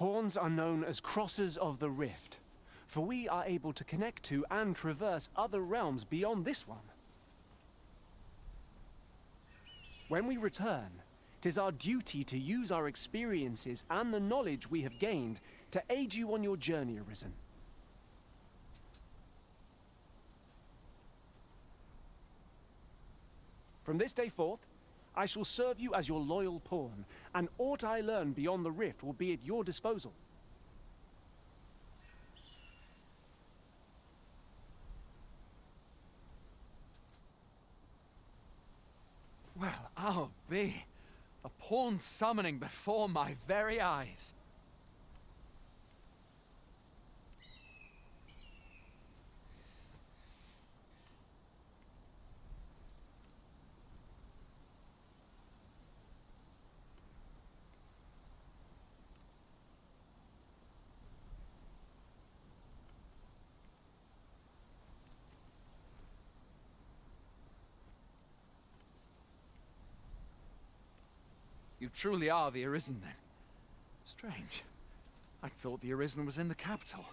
Pawns are known as crossers of the rift, for we are able to connect to and traverse other realms beyond this one. When we return, it is our duty to use our experiences and the knowledge we have gained to aid you on your journey, Arisen. From this day forth, I shall serve you as your loyal pawn, and aught I learn beyond the rift will be at your disposal. Well, I'll be. A pawn summoning before my very eyes. You truly are the Arisen, then? Strange. I thought the Arisen was in the capital.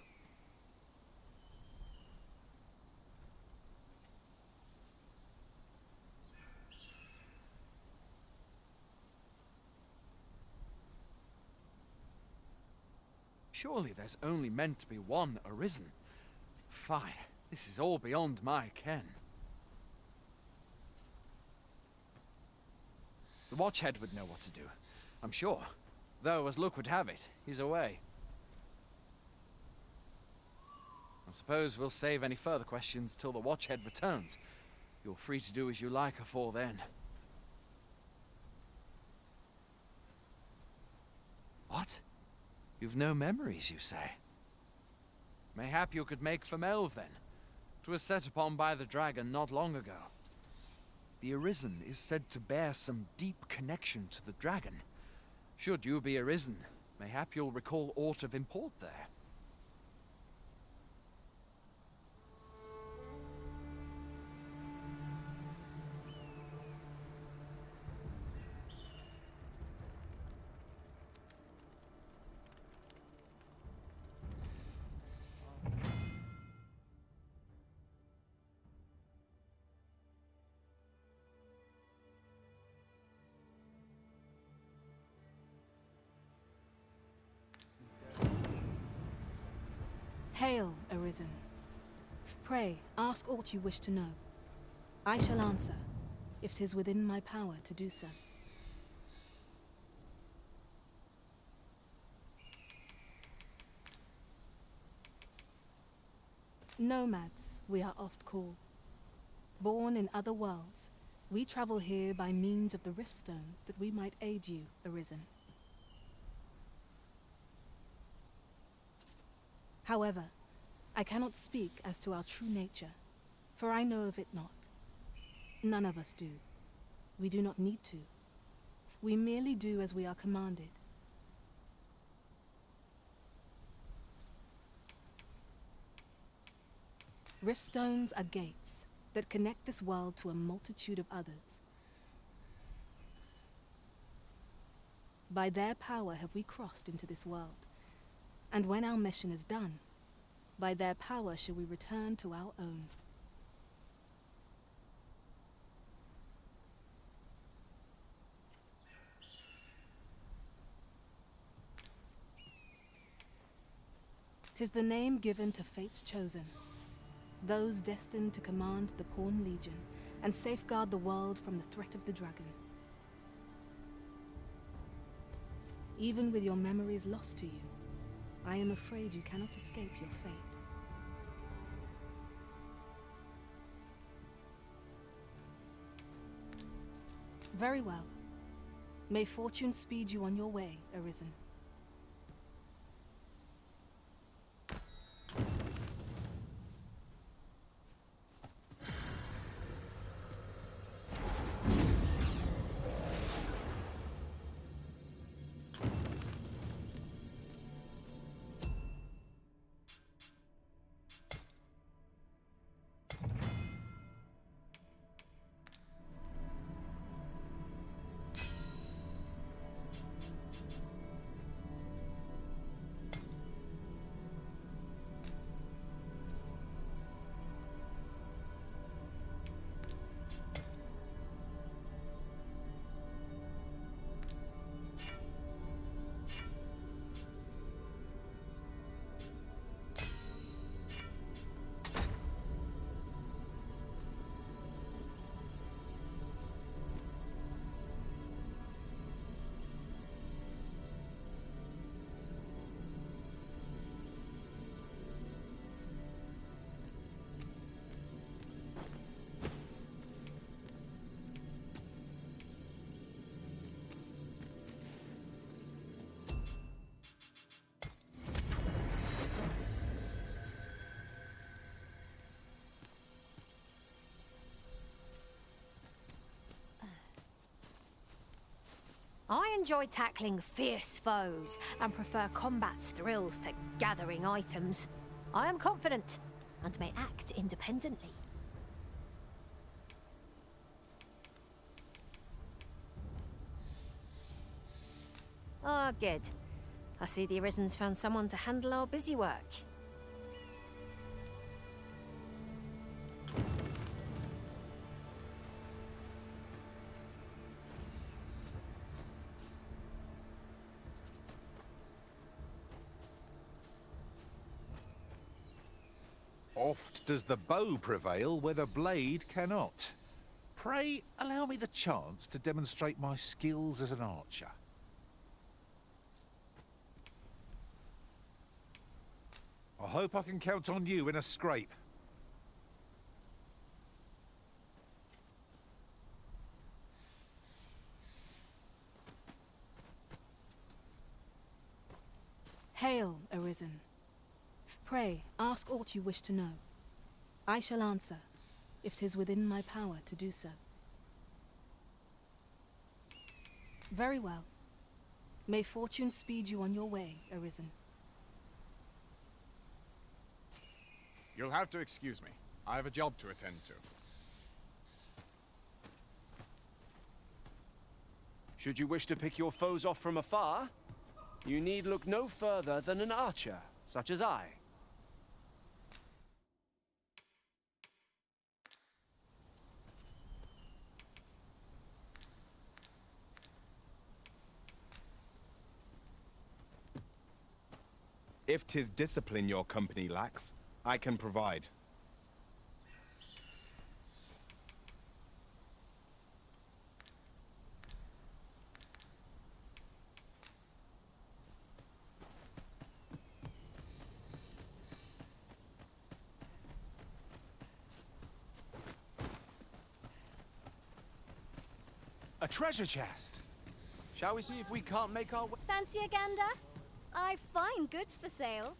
Surely there's only meant to be one Arisen. Fie, this is all beyond my ken. The Watchhead would know what to do, I'm sure. Though, as luck would have it, he's away. I suppose we'll save any further questions till the Watchhead returns. You're free to do as you like afore then. What? You've no memories, you say? Mayhap you could make for Melve, then. 'Twas set upon by the dragon not long ago. The Arisen is said to bear some deep connection to the dragon. Should you be Arisen, mayhap you'll recall aught of import there. Hail, Arisen. Pray, ask aught you wish to know. I shall answer, if 'tis within my power to do so. Nomads, we are oft called. Born in other worlds, we travel here by means of the rift stones that we might aid you, Arisen. However, I cannot speak as to our true nature, for I know of it not. None of us do. We do not need to. We merely do as we are commanded. Rift stones are gates that connect this world to a multitude of others. By their power have we crossed into this world. And when our mission is done, by their power shall we return to our own. "'Tis the name given to fate's chosen, those destined to command the Pawn Legion and safeguard the world from the threat of the dragon. Even with your memories lost to you, I am afraid you cannot escape your fate. Very well. May fortune speed you on your way, Arisen. enjoy tackling fierce foes and prefer combat's thrills to gathering items. I am confident and may act independently. Ah, good. I see the Arisen's found someone to handle our busy work. Oft does the bow prevail where the blade cannot. Pray, allow me the chance to demonstrate my skills as an archer. I hope I can count on you in a scrape. Hail, Arisen. Pray, ask aught you wish to know. I shall answer, if 'tis within my power to do so. Very well. May fortune speed you on your way, Arisen. You'll have to excuse me. I have a job to attend to. Should you wish to pick your foes off from afar, you need look no further than an archer, such as I. If 'tis discipline your company lacks, I can provide. A treasure chest! Shall we see if we can't make our way? Fancy a gander? I've fine goods for sale.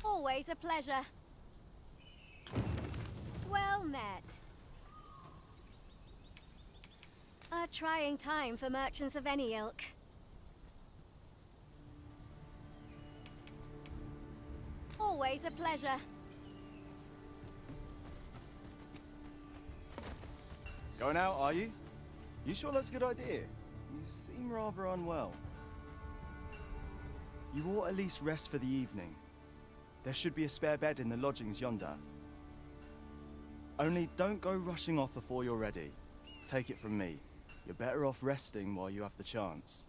Always a pleasure. Well met. A trying time for merchants of any ilk. Always a pleasure. Going out, are you? You sure that's a good idea? You seem rather unwell. You ought at least rest for the evening. There should be a spare bed in the lodgings yonder. Only don't go rushing off before you're ready. Take it from me. You're better off resting while you have the chance.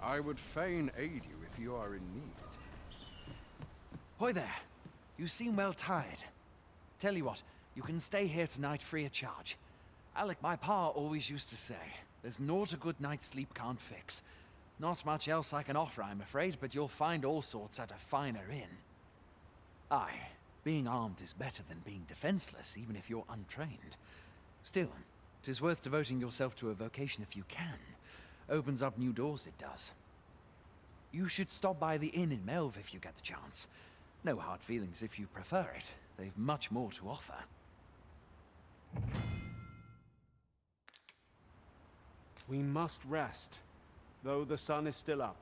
I would fain aid you if you are in need. Hoy there. You seem well tired. Tell you what, you can stay here tonight free of charge. Alec, my pa, always used to say, there's naught a good night's sleep can't fix. Not much else I can offer, I'm afraid, but you'll find all sorts at a finer inn. Aye, being armed is better than being defenseless, even if you're untrained. Still, 'tis worth devoting yourself to a vocation if you can. Opens up new doors, it does. You should stop by the inn in Melve if you get the chance. No hard feelings if you prefer it. They've much more to offer. We must rest, though the sun is still up.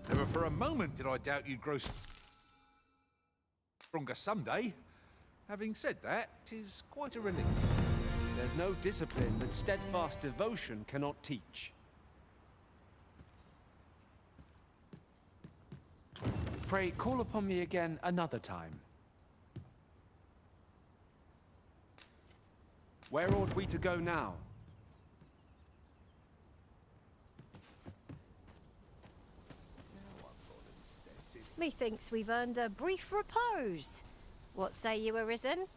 Never for a moment did I doubt you'd grow stronger someday. Having said that, 'tis quite a relief. There's no discipline that steadfast devotion cannot teach. Pray, call upon me again another time. Where ought we to go now? Methinks we've earned a brief repose. What say you, Arisen?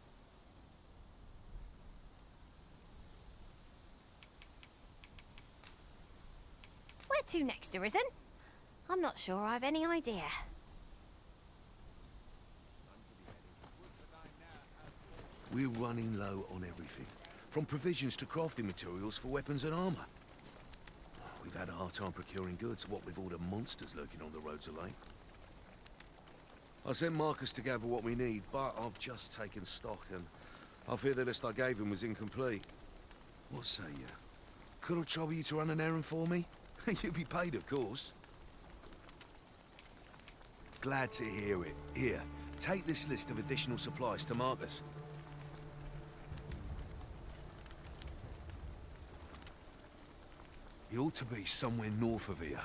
Where to next, Arisen? I'm not sure I've any idea. We're running low on everything, from provisions to crafting materials for weapons and armor. We've had a hard time procuring goods, what with all the monsters lurking on the roads of late. I sent Marcus to gather what we need, but I've just taken stock, and I fear the list I gave him was incomplete. What say you? Could I trouble you to run an errand for me? You'll be paid, of course. Glad to hear it. Here, take this list of additional supplies to Marcus. He ought to be somewhere north of here.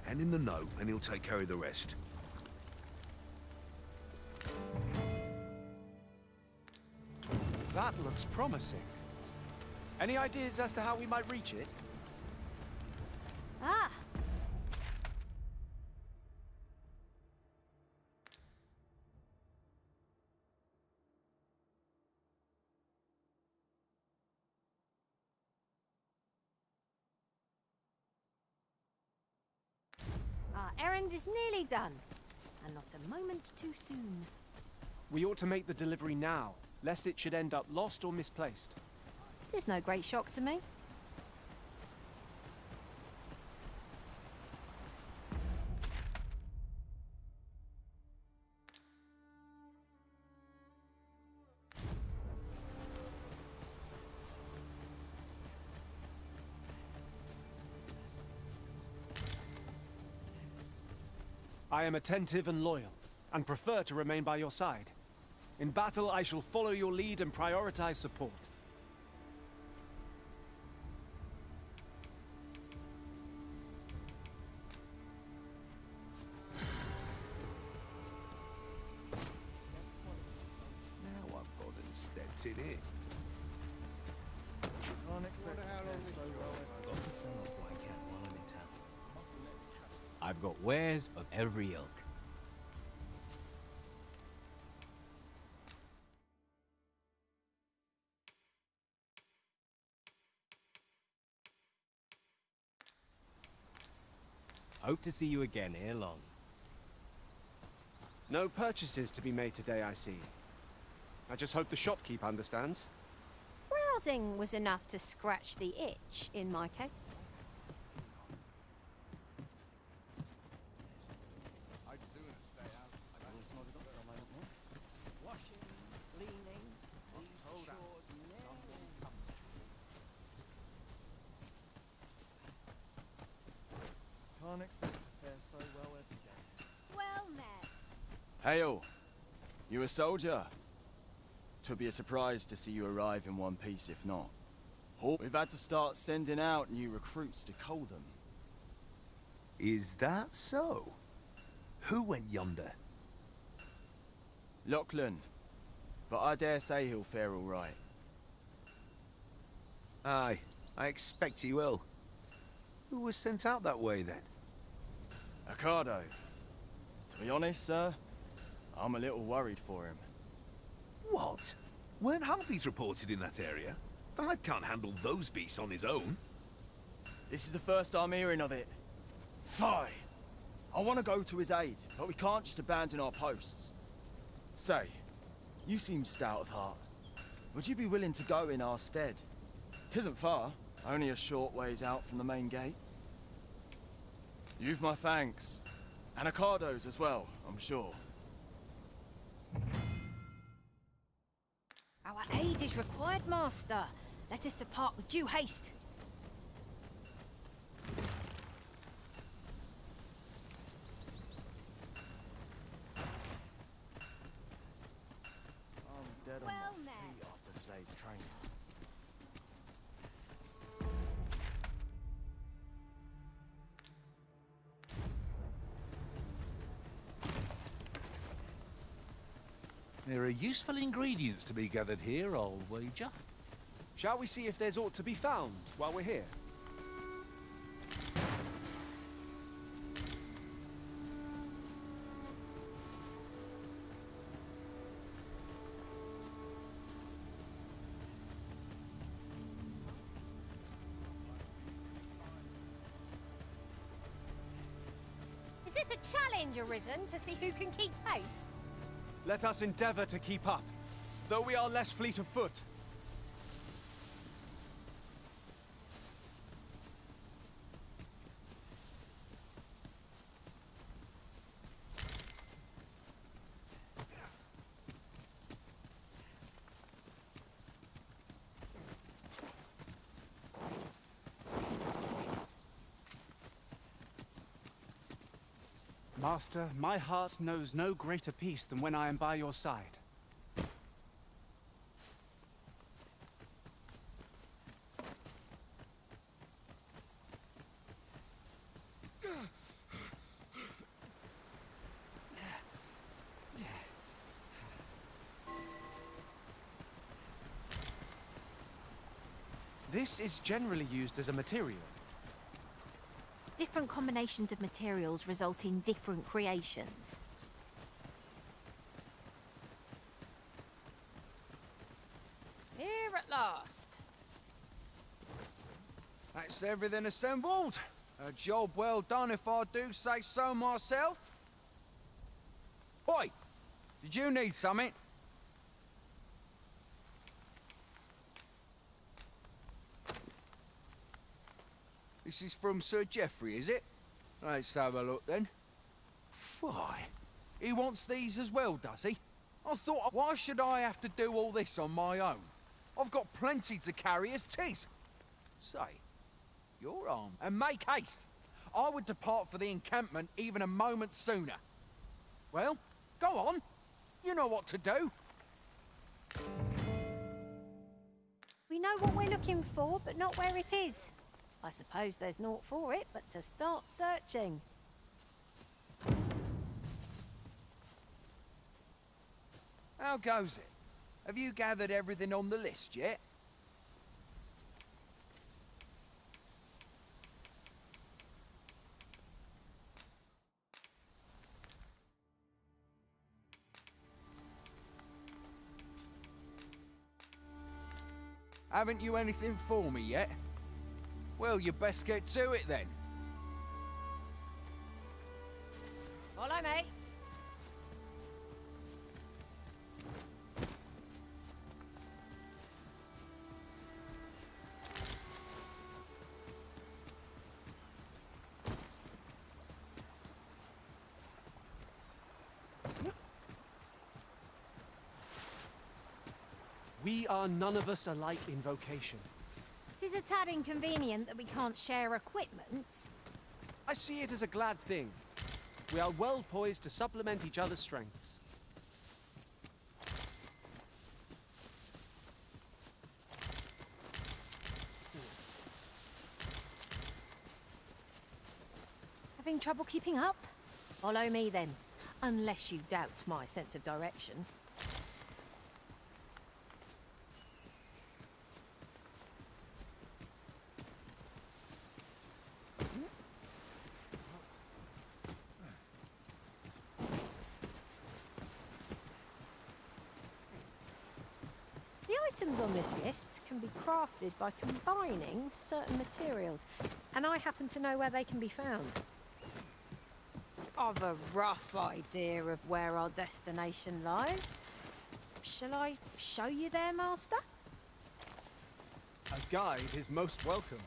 And in the note, and he'll take care of the rest. That looks promising. Any ideas as to how we might reach it? Ah! Our errand is nearly done, and not a moment too soon. We ought to make the delivery now, lest it should end up lost or misplaced. 'Tis no great shock to me. I am attentive and loyal, and prefer to remain by your side. In battle, I shall follow your lead and prioritize support. Now I've gone and stepped in it. Can't expect to fare so well I've got to sell off what I can while I'm in town. I've got wares of every ilk. Hope to see you again ere long. No purchases to be made today, I see. I just hope the shopkeep understands. Browsing was enough to scratch the itch, in my case. I'd sooner stay out. Washing, cleaning, these Hold out. short Someone comes to you. Can't expect to fare so well every day. Well met. Hail! You a soldier? 'Twould be a surprise to see you arrive in one piece if not. We've had to start sending out new recruits to cull them. Is that so? Who went yonder? Lachlan. But I dare say he'll fare all right. Aye, I expect he will. Who was sent out that way, then? Ocado. To be honest, sir, I'm a little worried for him. What? Weren't harpies reported in that area? The lad can't handle those beasts on his own. This is the first I'm hearing of it. Fie! I want to go to his aid, but we can't just abandon our posts. Say, you seem stout of heart. Would you be willing to go in our stead? 'Tisn't far, only a short ways out from the main gate. You've my thanks. And Ocado's as well, I'm sure. Our aid is required, Master. Let us depart with due haste. I'm dead Well on my met. feet after today's training. There are useful ingredients to be gathered here, I'll wager. Shall we see if there's aught to be found while we're here? Is this a challenge arisen to see who can keep pace? Let us endeavor to keep up, though we are less fleet of foot. Master, my heart knows no greater peace than when I am by your side. This is generally used as a material. Different combinations of materials result in different creations. Here at last. That's everything assembled. A job well done if I do say so myself. Oi! Did you need something? This is from Sir Geoffrey, is it? Let's have a look then. Why? He wants these as well, does he? I thought, why should I have to do all this on my own? I've got plenty to carry as tis. Say, your arm, and make haste. I would depart for the encampment even a moment sooner. Well, go on. You know what to do. We know what we're looking for, but not where it is. I suppose there's naught for it but to start searching. How goes it? Have you gathered everything on the list yet? Haven't you anything for me yet? Well, you best get to it then. Follow me. We are none of us alike in vocation. It is a tad inconvenient that we can't share equipment. I see it as a glad thing. We are well poised to supplement each other's strengths. Having trouble keeping up? Follow me then, unless you doubt my sense of direction. The items on this list can be crafted by combining certain materials, and I happen to know where they can be found. I've a rough idea of where our destination lies. Shall I show you there, Master? A guide is most welcome.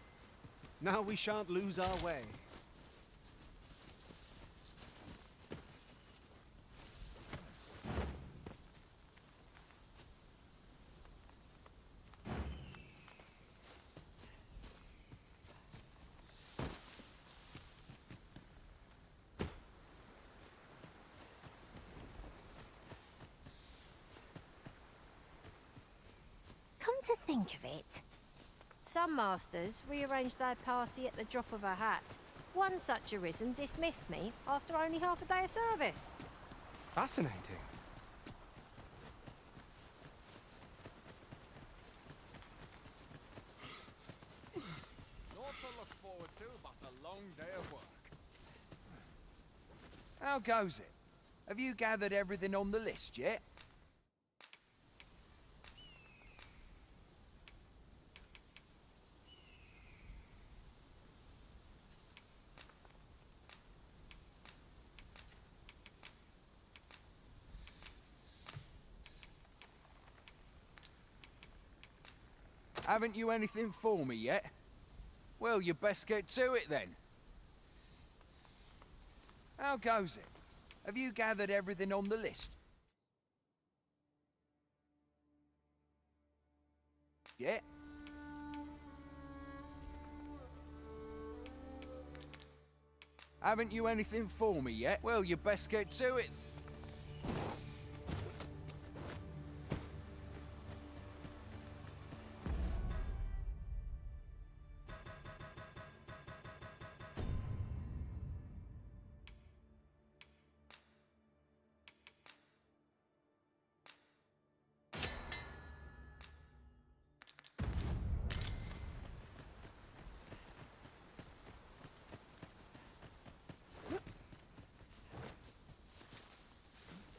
Now we shan't lose our way. Come to think of it, some masters rearrange their party at the drop of a hat. One such arisen dismissed me after only half a day of service. Fascinating. Naught to look forward to, but a long day of work. How goes it? Have you gathered everything on the list yet? Haven't you anything for me yet? Well, you best get to it then. How goes it? Have you gathered everything on the list? Yeah? Haven't you anything for me yet? Well, you best get to it.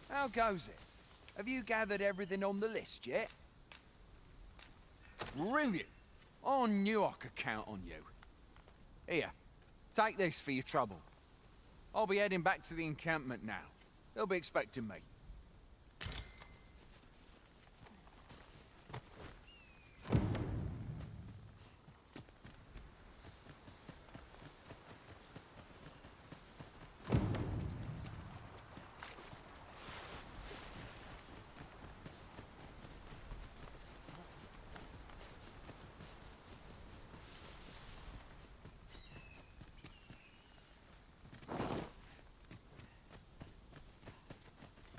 How goes it? Have you gathered everything on the list yet? Brilliant! I knew I could count on you. Here, take this for your trouble. I'll be heading back to the encampment now. They'll be expecting me.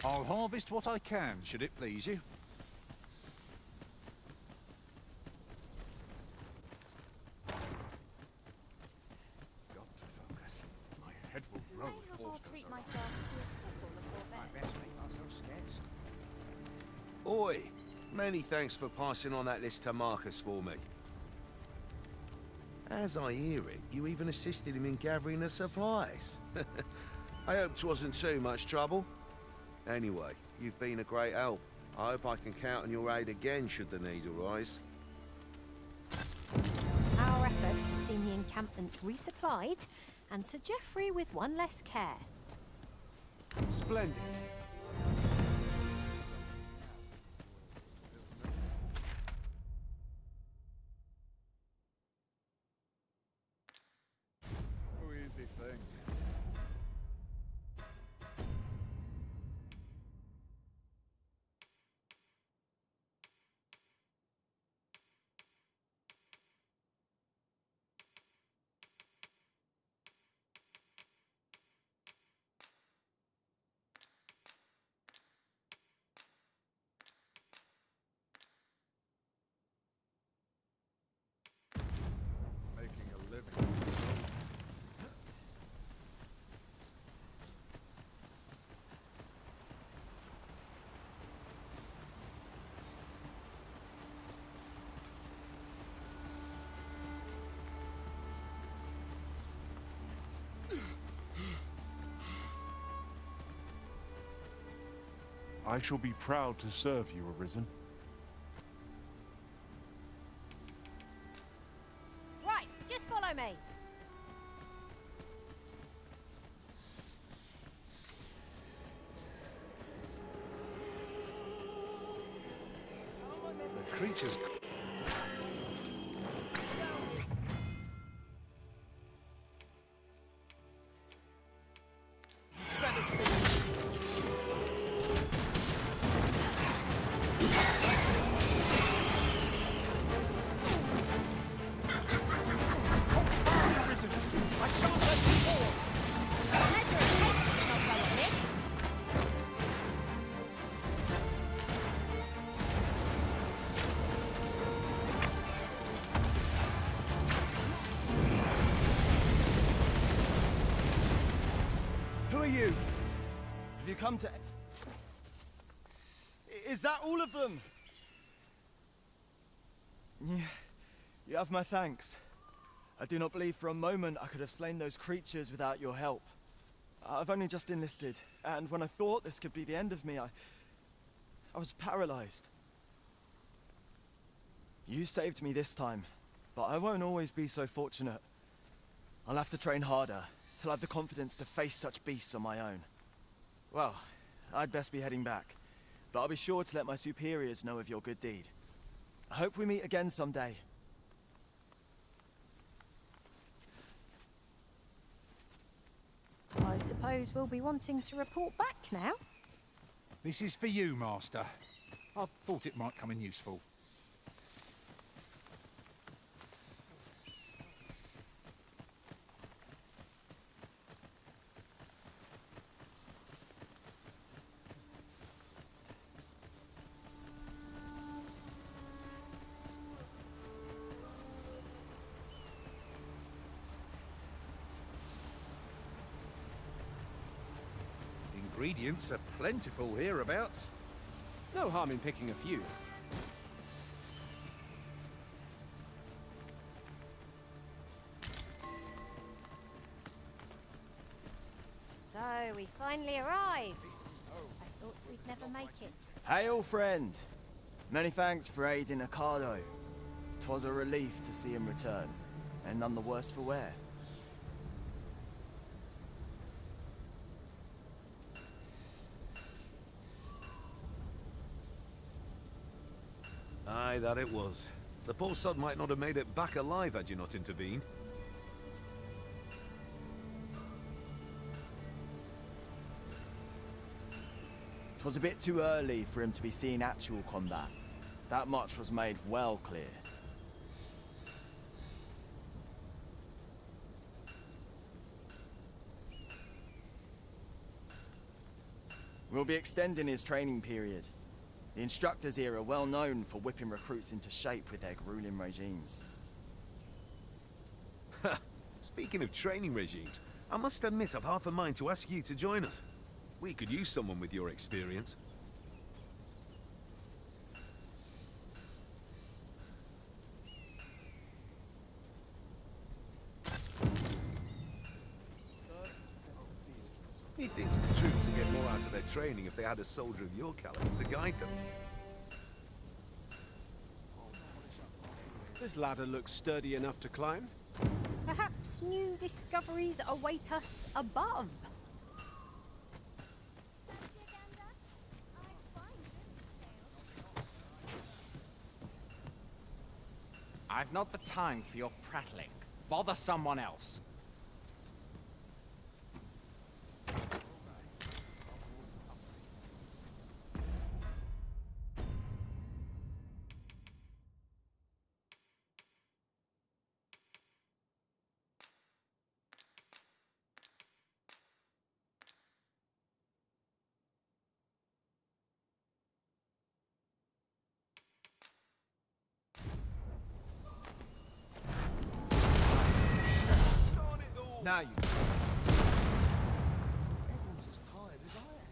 I'll harvest what I can, should it please you. Got to focus. My head will roll if force goes around. My best mate are so scarce. Oi! Many thanks for passing on that list to Marcus for me. As I hear it, you even assisted him in gathering the supplies. I hope 'twasn't too much trouble. Anyway, you've been a great help. I hope I can count on your aid again should the need arise. Our efforts have seen the encampment resupplied, and Sir Geoffrey with one less care. Splendid. No easy thing. Making a living. I shall be proud to serve you, Arisen. Right, just follow me. The creatures... Who are you? Have you come to... Is that all of them? Yeah, you have my thanks. I do not believe for a moment I could have slain those creatures without your help. I've only just enlisted, and when I thought this could be the end of me, I was paralyzed. You saved me this time, but I won't always be so fortunate. I'll have to train harder, till I have the confidence to face such beasts on my own. Well, I'd best be heading back, but I'll be sure to let my superiors know of your good deed. I hope we meet again someday. I suppose we'll be wanting to report back now. This is for you, Master. I thought it might come in useful. Ingredients are plentiful hereabouts. No harm in picking a few. So, we finally arrived. I thought we'd never make it. Hail, friend. Many thanks for aiding Ocado. 'Twas a relief to see him return, and none the worse for wear. Aye, that it was. The poor sod might not have made it back alive had you not intervened. Twas a bit too early for him to be seeing actual combat. That much was made well clear. We'll be extending his training period. The instructors here are well known for whipping recruits into shape with their grueling regimes. Speaking of training regimes, I must admit I've half a mind to ask you to join us. We could use someone with your experience. Methinks the troops would get more out of their training if they had a soldier of your caliber to guide them. This ladder looks sturdy enough to climb. Perhaps new discoveries await us above. I've not the time for your prattling. Bother someone else. Now you. Everyone's as tired as I am.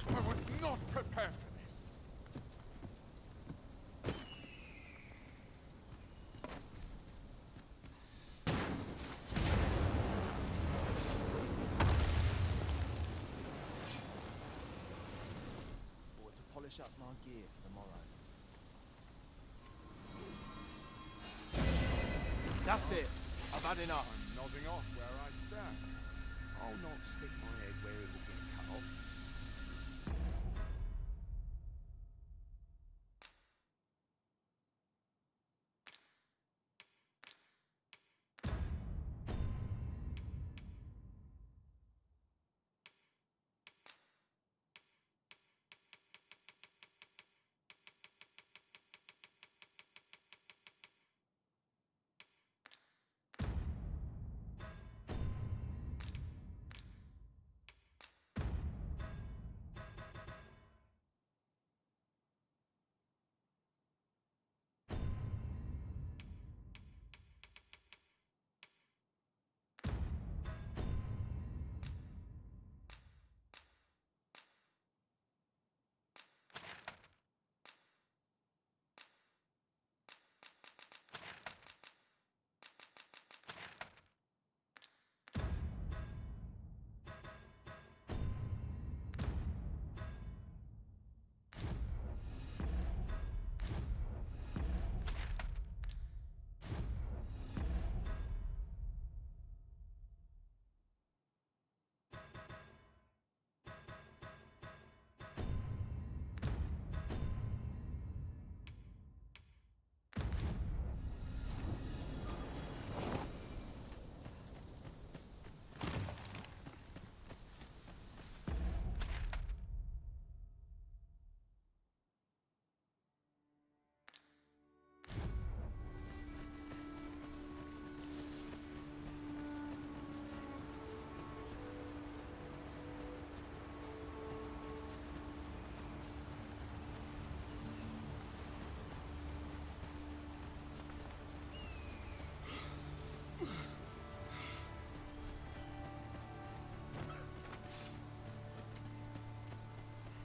I was not prepared for this. polish up my gear for the morrow. That's it. I've had enough. I'm nodding off where I stand. I'll not stick my head where it will get cut off.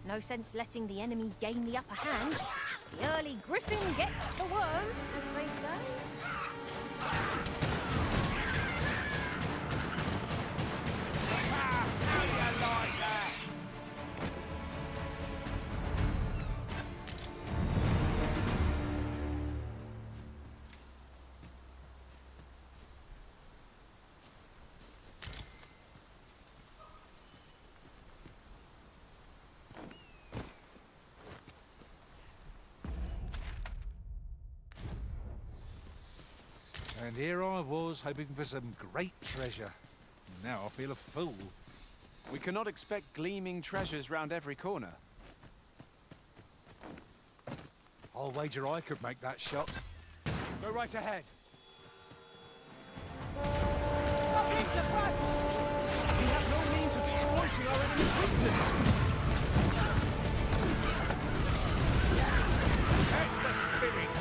No sense letting the enemy gain the upper hand. The early griffin gets the worm, as they say. How do you like that? And here I was, hoping for some great treasure. Now I feel a fool. We cannot expect gleaming treasures round every corner. I'll wager I could make that shot. Go right ahead. Goblins approach! We have no means of exploiting our enemy's weakness. That's the spirit!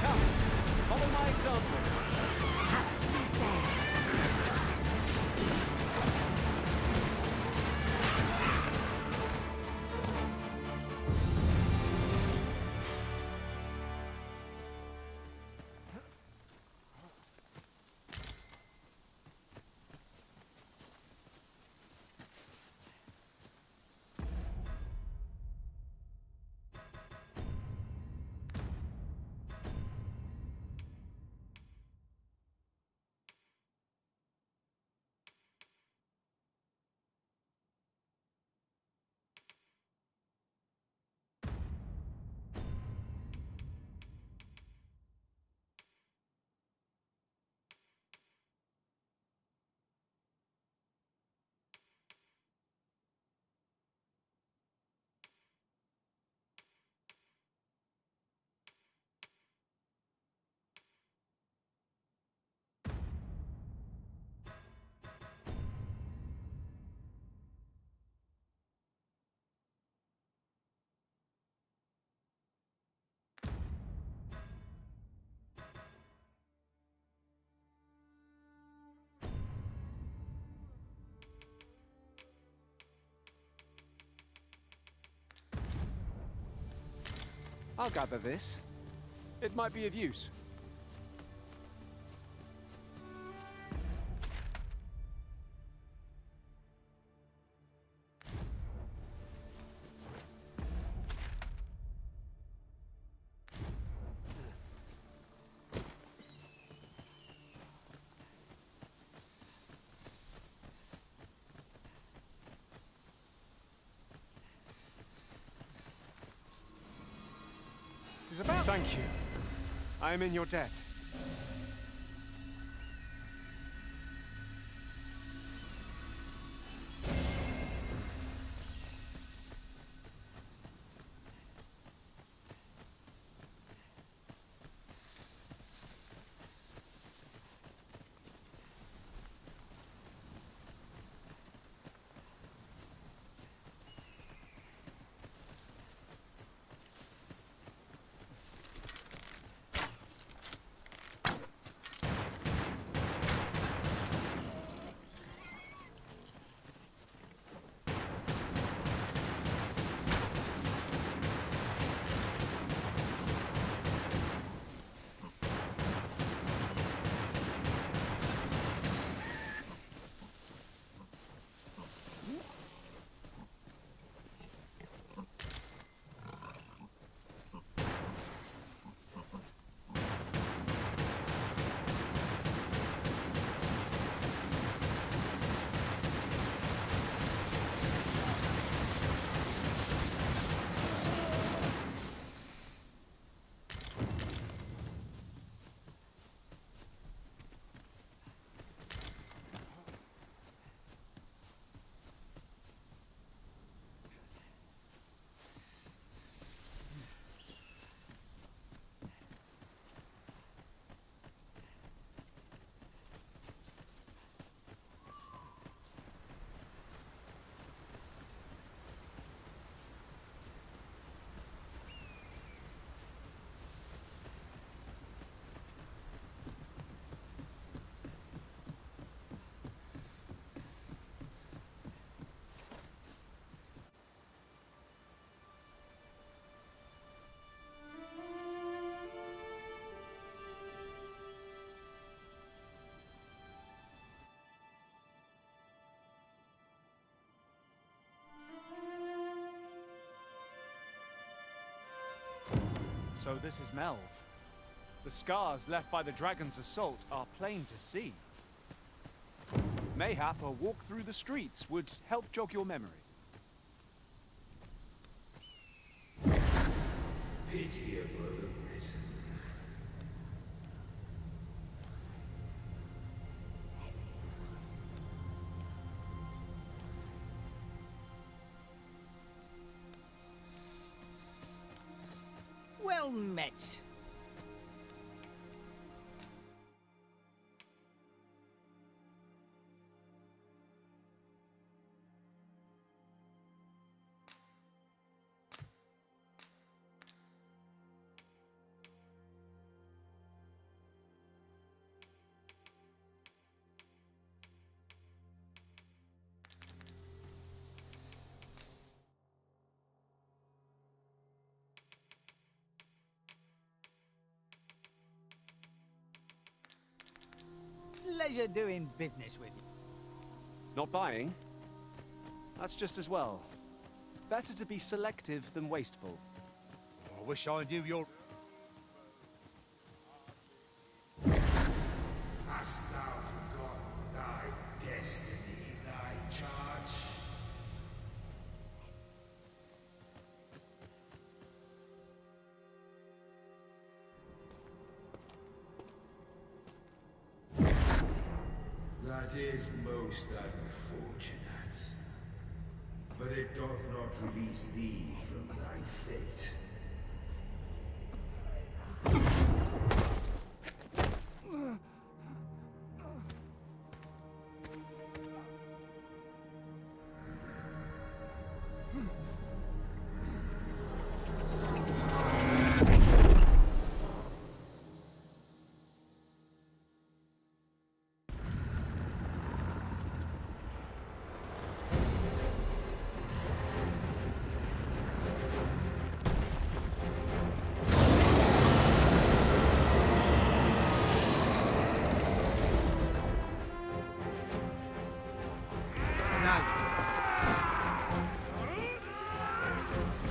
Come, follow my example. Have to be said. I'll gather this. It might be of use. Thank you. I am in your debt. So this is Melv. The scars left by the dragon's assault are plain to see. Mayhap a walk through the streets would help jog your memory. Pitiable risen. Well met. Pleasure doing business with you. Not buying? That's just as well. Better to be selective than wasteful. I wish I knew your... Hast thou forgotten thy destiny, thy charge? That is most unfortunate. But it doth not release thee from thy fate.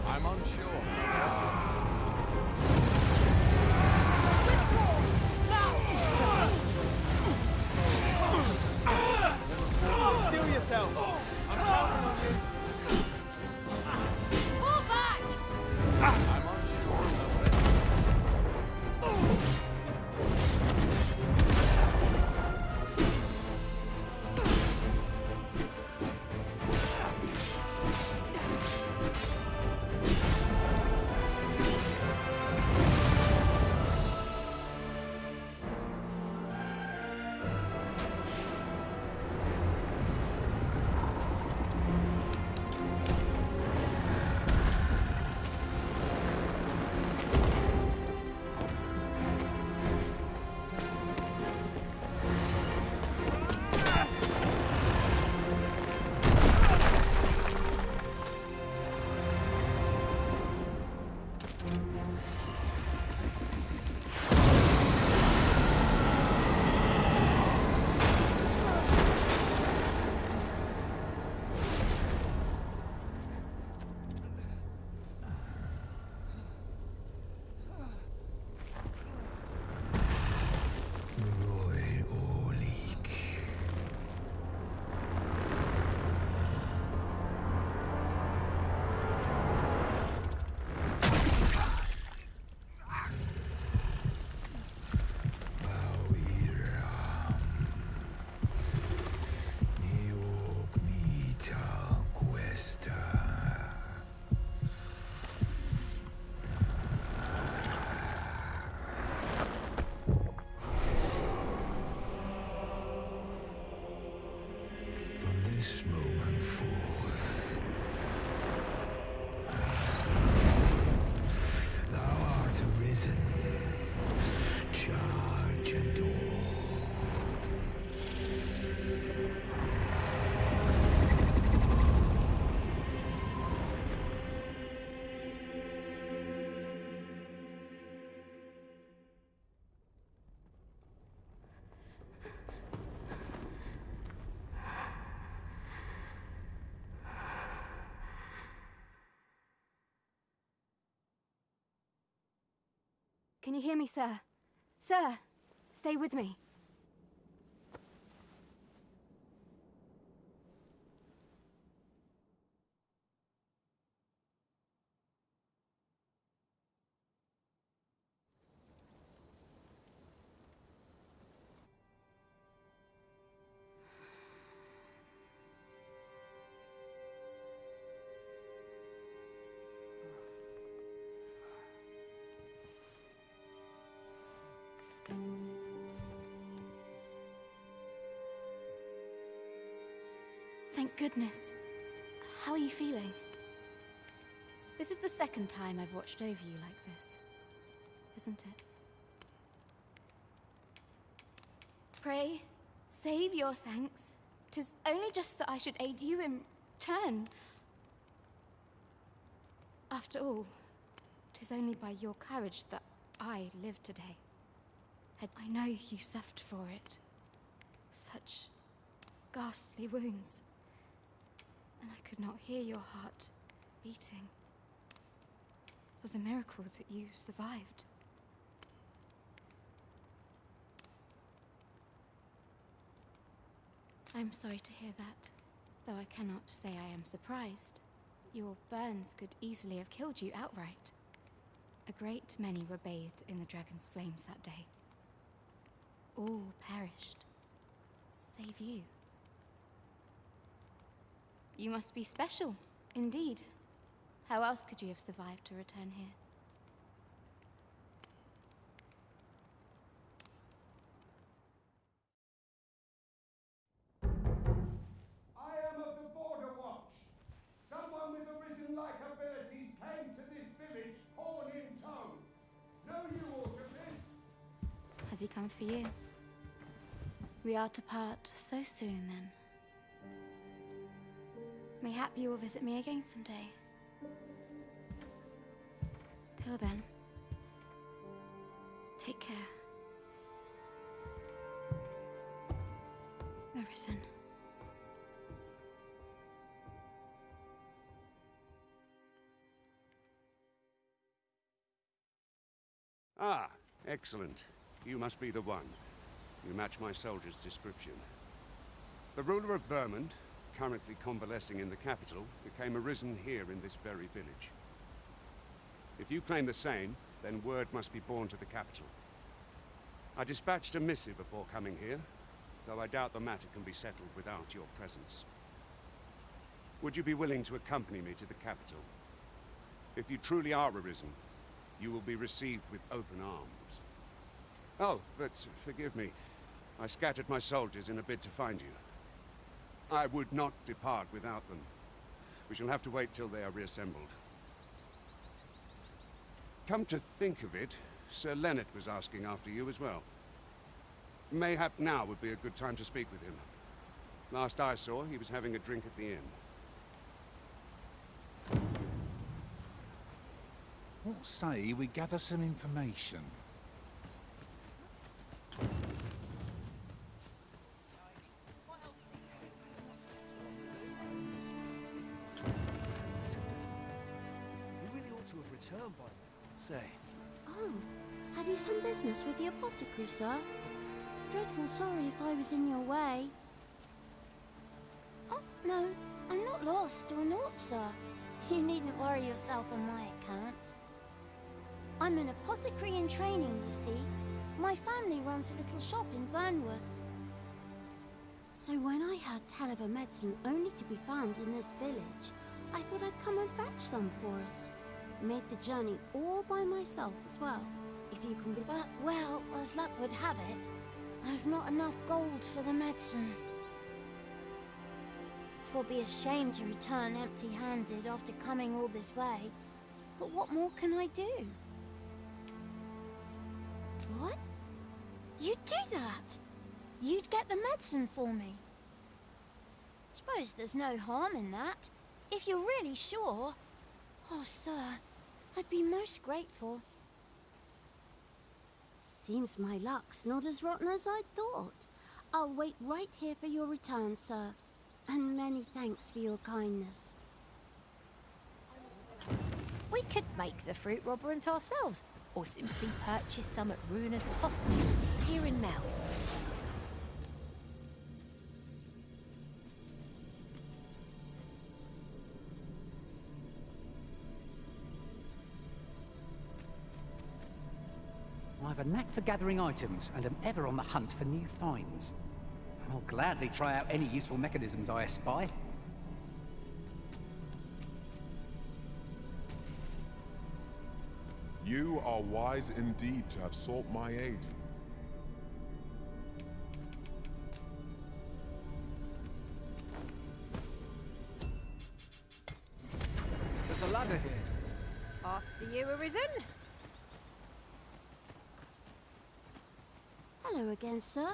I'm unsure. Still yourselves. I'm counting on you. Pull back! I'm unsure of the Can you hear me, sir? Sir, stay with me. Thank goodness. How are you feeling? This is the second time I've watched over you like this, isn't it? Pray, save your thanks. 'Tis only just that I should aid you in turn. After all, 'tis only by your courage that I live today. I know you suffered for it. Such ghastly wounds. And I could not hear your heart beating. It was a miracle that you survived. I'm sorry to hear that, though I cannot say I am surprised. Your burns could easily have killed you outright. A great many were bathed in the dragon's flames that day. All perished, save you. You must be special, indeed. How else could you have survived to return here? I am of the Border Watch. Someone with arisen-like abilities came to this village, horn in tow. Know you aught of this? Has he come for you? We are to part so soon, then. Mayhap you will visit me again someday. Till then, take care. Arisen. Ah, excellent. You must be the one. You match my soldier's description. The ruler of Vermund, currently convalescing in the capital, became arisen here in this very village. If you claim the same, then word must be borne to the capital. I dispatched a missive before coming here, though I doubt the matter can be settled without your presence. Would you be willing to accompany me to the capital? If you truly are arisen, you will be received with open arms. Oh, but forgive me. I scattered my soldiers in a bid to find you. I would not depart without them. We shall have to wait till they are reassembled. Come to think of it, Sir Leonard was asking after you as well. Mayhap now would be a good time to speak with him. Last I saw, he was having a drink at the inn. What say we gather some information? To have returned by now. Say. Oh, have you some business with the apothecary, sir? Dreadful sorry if I was in your way. Oh, no, I'm not lost or naught, sir. You needn't worry yourself on my account. I'm an apothecary in training, you see. My family runs a little shop in Vernworth. So when I heard tell of a medicine only to be found in this village, I thought I'd come and fetch some for us. Made the journey all by myself as well, if you can be. But, well, as luck would have it, I've not enough gold for the medicine. 'Twill be a shame to return empty-handed after coming all this way, but what more can I do? What? You'd do that? You'd get the medicine for me? Suppose there's no harm in that, if you're really sure. Oh, sir, I'd be most grateful. Seems my luck's not as rotten as I thought. I'll wait right here for your return, sir. And many thanks for your kindness. We could make the fruit robberant ourselves. or simply purchase some at Ruiner's Coffee here in Mel. I have a knack for gathering items and am ever on the hunt for new finds. I'll gladly try out any useful mechanisms I espy. You are wise indeed to have sought my aid. There's a ladder here. After you, Arisen. Hello again, sir.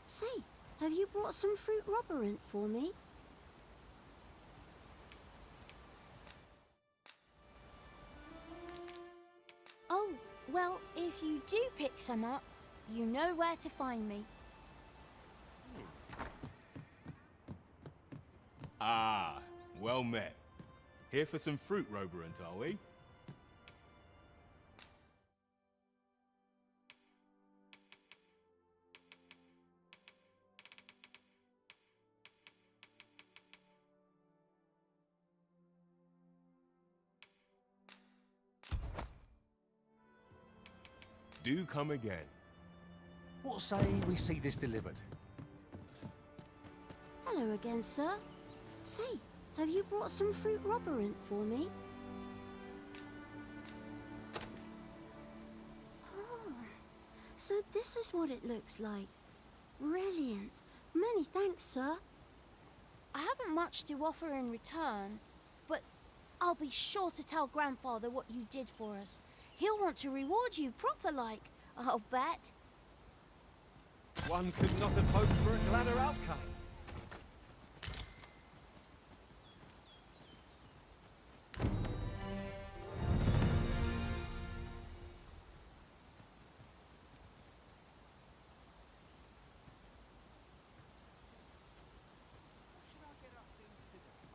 Say, have you brought some fruit robberant for me? Oh, well, if you do pick some up, you know where to find me. Ah, well met. Here for some fruit roberant, are we? Do come again. What say we see this delivered? Hello again, sir. Say, have you brought some fruit robberant for me? Oh, so this is what it looks like. Brilliant. Many thanks, sir. I haven't much to offer in return, but I'll be sure to tell Grandfather what you did for us. He'll want to reward you proper like, I'll bet. One could not have hoped for a gladder outcome.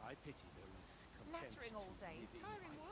I pity those content Nattering all day is tiring